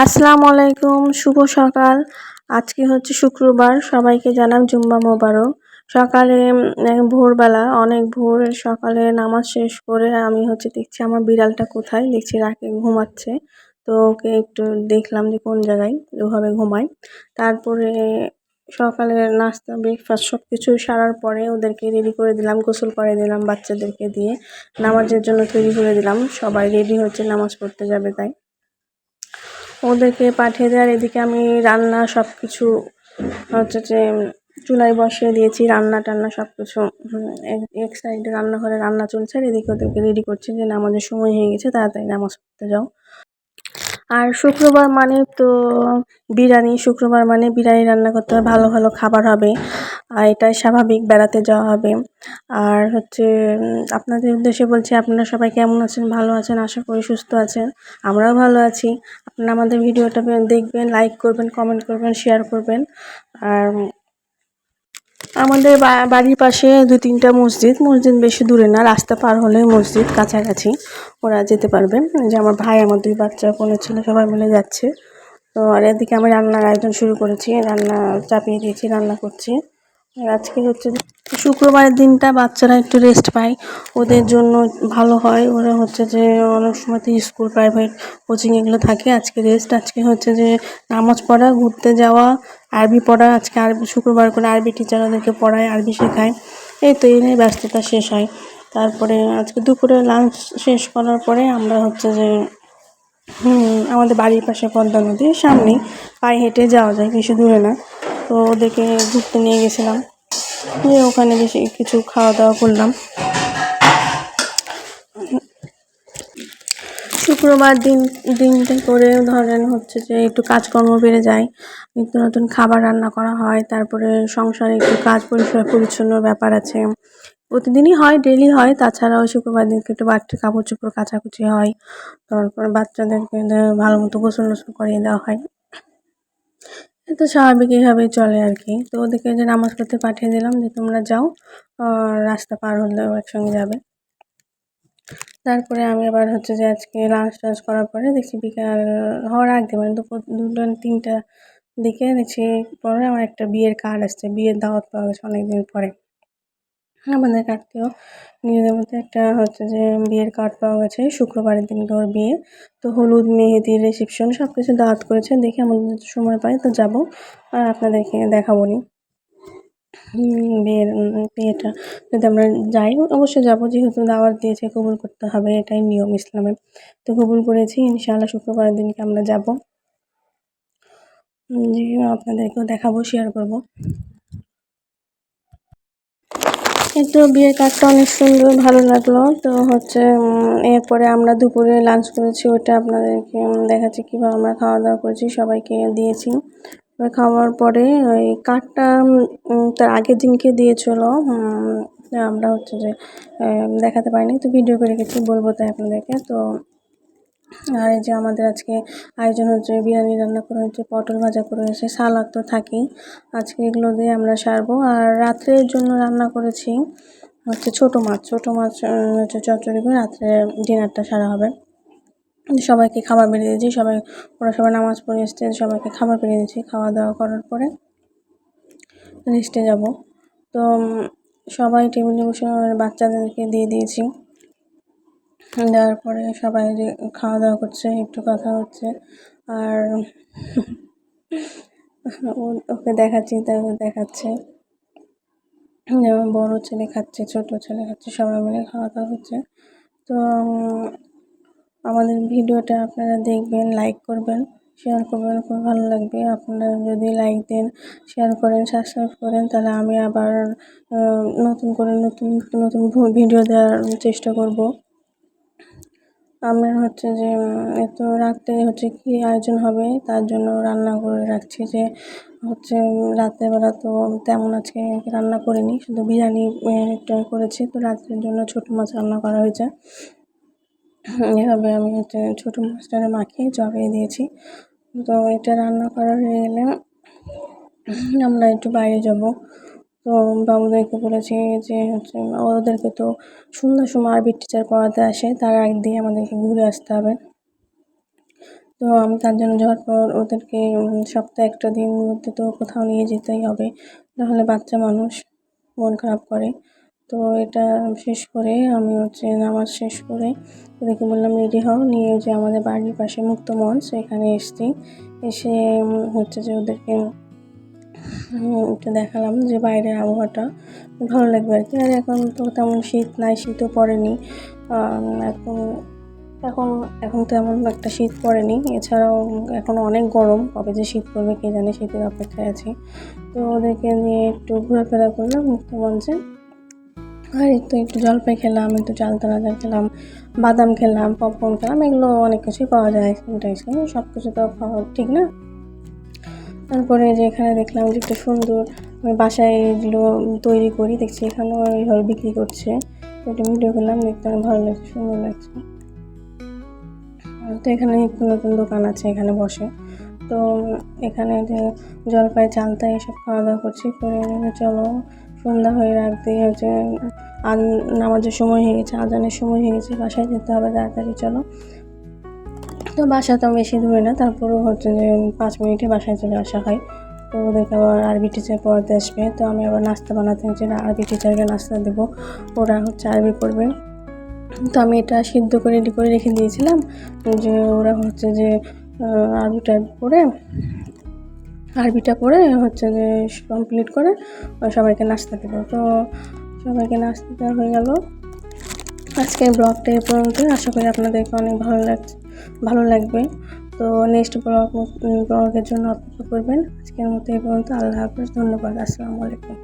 আসসালামু আলাইকুম, শুভ সকাল। আজকে হচ্ছে শুক্রবার, সবাইকে জানাম জুম্মা মোবারক। সকালে ভোরবেলা অনেক ভোর সকালে নামাজ শেষ করে আমি হচ্ছে দেখছি আমার বিড়ালটা কোথায়, দেখছি রাতে ঘুমাচ্ছে। তো ওকে একটু দেখলাম যে কোন জায়গায়, ওভাবে ঘুমায়। তারপরে সকালে নাস্তা ব্রেকফাস্ট সব কিছু সারার পরে ওদেরকে রেডি করে দিলাম, গোসল করে দিলাম বাচ্চাদেরকে দিয়ে। নামাজের জন্য তৈরি করে দিলাম, সবাই রেডি হচ্ছে নামাজ পড়তে যাবে তাই। ওদেরকে পাঠিয়ে দেওয়ার এদিকে আমি রান্না সব কিছু হচ্ছে যে চুলায় বসিয়ে দিয়েছি, রান্না টান্না সব কিছু এক সাইডে রান্নাঘরে রান্না চলছে, আর এদিকে ওদেরকে রেডি করছি যে নামাজের সময় হয়ে গেছে, তাড়াতাড়ি নামাজ পড়তে যাও। আর শুক্রবার মানে তো বিরিয়ানি, শুক্রবার মানে বিরিয়ানি রান্না করতে হবে, ভালো ভালো খাবার হবে, আর এটাই স্বাভাবিক, বেড়াতে যাওয়া হবে। আর হচ্ছে আপনাদের উদ্দেশ্যে বলছি, আপনারা সবাই কেমন আছেন? ভালো আছেন, আশা করি সুস্থ আছেন। আমরাও ভালো আছি। আপনারা আমাদের ভিডিওটা দেখবেন, লাইক করবেন, কমেন্ট করবেন, শেয়ার করবেন। আর আমাদের বাড়ির পাশে 2-3টা মসজিদ বেশি দূরে না, রাস্তা পার হলেই মসজিদ, কাছাকাছি ওরা যেতে পারবে। যে আমার ভাই, আমার 2 বাচ্চা, কোনো ছেলে, সবাই মিলে যাচ্ছে। তো আর এদিকে আমি রান্নার আয়োজন শুরু করেছি, রান্না চাপিয়ে দিয়েছি, রান্না করছি। আর আজকে হচ্ছে শুক্রবারের দিনটা বাচ্চারা একটু রেস্ট পায়, ওদের জন্য ভালো হয়। ওরা হচ্ছে যে অনেক সময় তো স্কুল, প্রাইভেট, কোচিং এগুলো থাকে, আজকে রেস্ট। আজকে হচ্ছে যে নামাজ পড়া, ঘুরতে যাওয়া, আরবি পড়া। আজকে আরবি, শুক্রবার করে আরবি টিচার ওদেরকে পড়ায়, আরবি শেখায়। এই তো এই নিয়ে ব্যস্ততা শেষ হয়। তারপরে আজকে দুপুরে লাঞ্চ শেষ করার পরে আমরা হচ্ছে যে আমাদের বাড়ির পাশে পদ্মা নদীর সামনেই, পায়ে হেঁটে যাওয়া যায়, বেশি দূরে না। তো ওদেরকে ঘুরতে নিয়ে গেছিলাম, ওখানে বেশি কিছু খাওয়া দাওয়া করলাম। শুক্রবার দিনটা করে ধরেন হচ্ছে যে একটু কাজকর্ম বেড়ে যায়, নিত্য নতুন খাবার রান্না করা হয়, তারপরে সংসারে একটু কাজ, পরিষ্কার পরিচ্ছন্ন ব্যাপার আছে, প্রতিদিনই হয়, ডেলি হয়। তাছাড়াও শুক্রবার দিনকে একটু বাড়তি কাপড় চোপড় কাচাকুচি হয়, তারপর বাচ্চাদেরকে ভালো মতো গোসল করিয়ে দেওয়া হয়। তো স্বাভাবিক এইভাবেই চলে আর কি। তো ওদেরকে যে নামাজ পড়তে পাঠিয়ে দিলাম যে তোমরা যাও, রাস্তা পার হলেও একসঙ্গে যাবে। তারপরে আমি আবার হচ্ছে যে আজকে লাঞ্চ টাঞ্চ করার পরে দেখছি বিকাল হওয়ার আগে, মানে দুপুর 2-3টা দিকে দেখছি পরে আমার একটা বিয়ের কার্ড আসছে, বিয়ের দাওয়াত পাওয়া গেছে অনেকদিন পরে। আমাদের আত্মীয় নিজেদের মধ্যে একটা হচ্ছে যে বিয়ের কার্ড পাওয়া গেছে, শুক্রবারের দিনকে ওর বিয়ে। তো হলুদ, মেহেদি, রিসেপশন সব কিছু দাওয়াত করেছে, দেখি আমাদের যদি সময় পাই তো যাবো, আর আপনাদেরকে দেখাবো নি বিয়েটা। যদি আমরা যাই অবশ্যই যাবো, যেহেতু দাওয়াত দিয়েছে, কবুল করতে হবে, এটাই নিয়ম ইসলামের। তো কবুল করেছি, ইনশাআল্লাহ শুক্রবারের দিনকে আমরা যাবো, যে আপনাদেরকেও দেখাবো, শেয়ার করবো। এই তো বিয়ের কার্ডটা অনেক সুন্দর, ভালো লাগলো। তো হচ্ছে এরপরে আমরা দুপুরে লাঞ্চ করেছি, ওটা আপনাদেরকে দেখাচ্ছি কীভাবে আমরা খাওয়া দাওয়া করেছি, সবাইকে দিয়েছি। খাওয়ার পরে ওই কার্ডটা তার আগের দিনকে দিয়েছিল, আমরা হচ্ছে যে দেখাতে পারিনি, তো ভিডিও করে রেখেছি, বলবো তাই আপনাদেরকে। তো আর এই যে আমাদের আজকে আয়োজন হচ্ছে বিরিয়ানি রান্না করা হচ্ছে, পটল ভাজা করে হয়েছে, সালাদ তো থাকেই। আজকে এগুলো দিয়ে আমরা সারবো। আর রাত্রের জন্য রান্না করেছি হচ্ছে ছোটো মাছ হচ্ছে চচ্চড়ি করে রাত্রে ডিনারটা সারা হবে। সবাইকে খাবার বেড়ে দিয়েছি, ওরা সবাই নামাজ পড়ে এসছে, সবাইকে খাবার বেড়ে দিয়েছি। খাওয়া দাওয়া করার পরে রেস্টে যাব। তো সবাই টেবিলে বসে বাচ্চাদেরকে দিয়ে দিয়েছি, দেওয়ার পরে সবাই খাওয়া দাওয়া করছে, একটু কথা হচ্ছে। আর ওকে দেখাচ্ছি, তাই দেখাচ্ছে, যেমন বড় ছেলে খাচ্ছে, ছোট ছেলে খাচ্ছে, সবাই মিলে খাওয়া দাওয়া হচ্ছে। তো আমাদের ভিডিওটা আপনারা দেখবেন, লাইক করবেন, শেয়ার করবেন, খুব ভালো লাগবে। আপনারা যদি লাইক দেন, শেয়ার করেন, সাবস্ক্রাইব করেন, তাহলে আমি আবার নতুন করে নতুন নতুন ভিডিও দেওয়ার চেষ্টা করব। আমরা হচ্ছে যে এত রাত্রে হচ্ছে কি আয়োজন হবে, তার জন্য রান্না করে রাখছি। যে হচ্ছে রাত্রেবেলা তো তেমন আজকে রান্না করিনি, শুধু বিরিয়ানি করেছি। তো রাত্রের জন্য ছোটো মাছ রান্না করা হয়েছে। এভাবে আমি হচ্ছে ছোটো মাছটা মাখিয়ে চড়িয়ে দিয়েছি। তো এটা রান্না করা হয়ে গেলে আমরা একটু বাইরে যাব। তো বাবুদেরকে বলেছি যে হচ্ছে ওদেরকে তো সন্ধ্যার সময় আরবি টিচার পড়াতে আসে, তার আগ দিয়ে আমাদেরকে ঘুরে আসতে হবে। তো তো আমি তার জন্য যাওয়ার পর ওদেরকে সপ্তাহে একটা দিন মধ্যে তো কোথাও নিয়ে যেতেই হবে, নাহলে বাচ্চা মানুষ মন খারাপ করে। তো এটা শেষ করে আমি নামাজ শেষ করে ওদেরকে বললাম রেডি হও, নিয়ে যে আমাদের বাড়ির পাশে মুক্ত মঞ্চ এখানে এসছি। এসে ওদেরকে একটু দেখালাম যে বাইরের আবহাওয়াটা ভালো লাগবে আর কি। আর এখন তো তেমন শীত নাই, শীতও পড়েনি এখন এখন এখন তো এমন একটা শীত পড়েনি। এছাড়াও এখনও অনেক গরম, কবে যে শীত পড়বে কে জানে, শীতের অপেক্ষায় আছি। তো ওদেরকে নিয়ে একটু ঘোরাফেরা করলাম মুক্ত মঞ্চে। আর একটু জলপাই খেলাম, একটু চালতা রাজা খেলাম, বাদাম খেলাম, পপকর্ন খেলাম। এগুলো অনেক কিছুই পাওয়া যায় আইসক্রিম সব কিছু তো খাওয়া ঠিক না। তারপরে যে এখানে দেখলাম যে একটু সুন্দর, আমি বাসায় এগুলো তৈরি করি, দেখছি এখানেও এইভাবে বিক্রি করছে। একটু ভিডিও করলাম, দেখতে অনেক ভালো লাগছে, সুন্দর লাগছে। তো এখানে নতুন নতুন দোকান আছে, এখানে বসে। তো এখানে যে জলপাই চালতা এসব খাওয়া দাওয়া করছি, করে চলো সন্ধ্যা হয়ে রাখতে নামাজের সময় হয়ে গেছে, আজানের সময় হয়ে গেছে, বাসায় যেতে হবে তাড়াতাড়ি, চলো। তো বাসা তো বেশি দূরে না, তারপরেও যে 5 মিনিটে বাসায় চলে আসা হয়। তো ওদেরকে আবার আরবি টিচার পড়াতে আসবে, তো আমি আবার নাস্তা বানাতে আরবি টিচারকে নাস্তা দেবো, ওরা আরবি পড়বে। তো আমি এটা সিদ্ধ করে রেডি করে রেখে দিয়েছিলাম, যে ওরা আরবিটা পড়ে যে কমপ্লিট করে সবাইকে নাস্তা দেবো। তো সবাইকে নাস্তা দেওয়া হয়ে গেল। আজকের ব্লগটা এ পর্যন্তই, আশা করি আপনাদেরকে অনেক ভালো লাগবে। তো নেক্সট ব্লগের জন্য অপেক্ষা করবেন। আজকের মতো এই পর্যন্ত, আল্লাহ হাফেজ, ধন্যবাদ, আসসালামু আলাইকুম।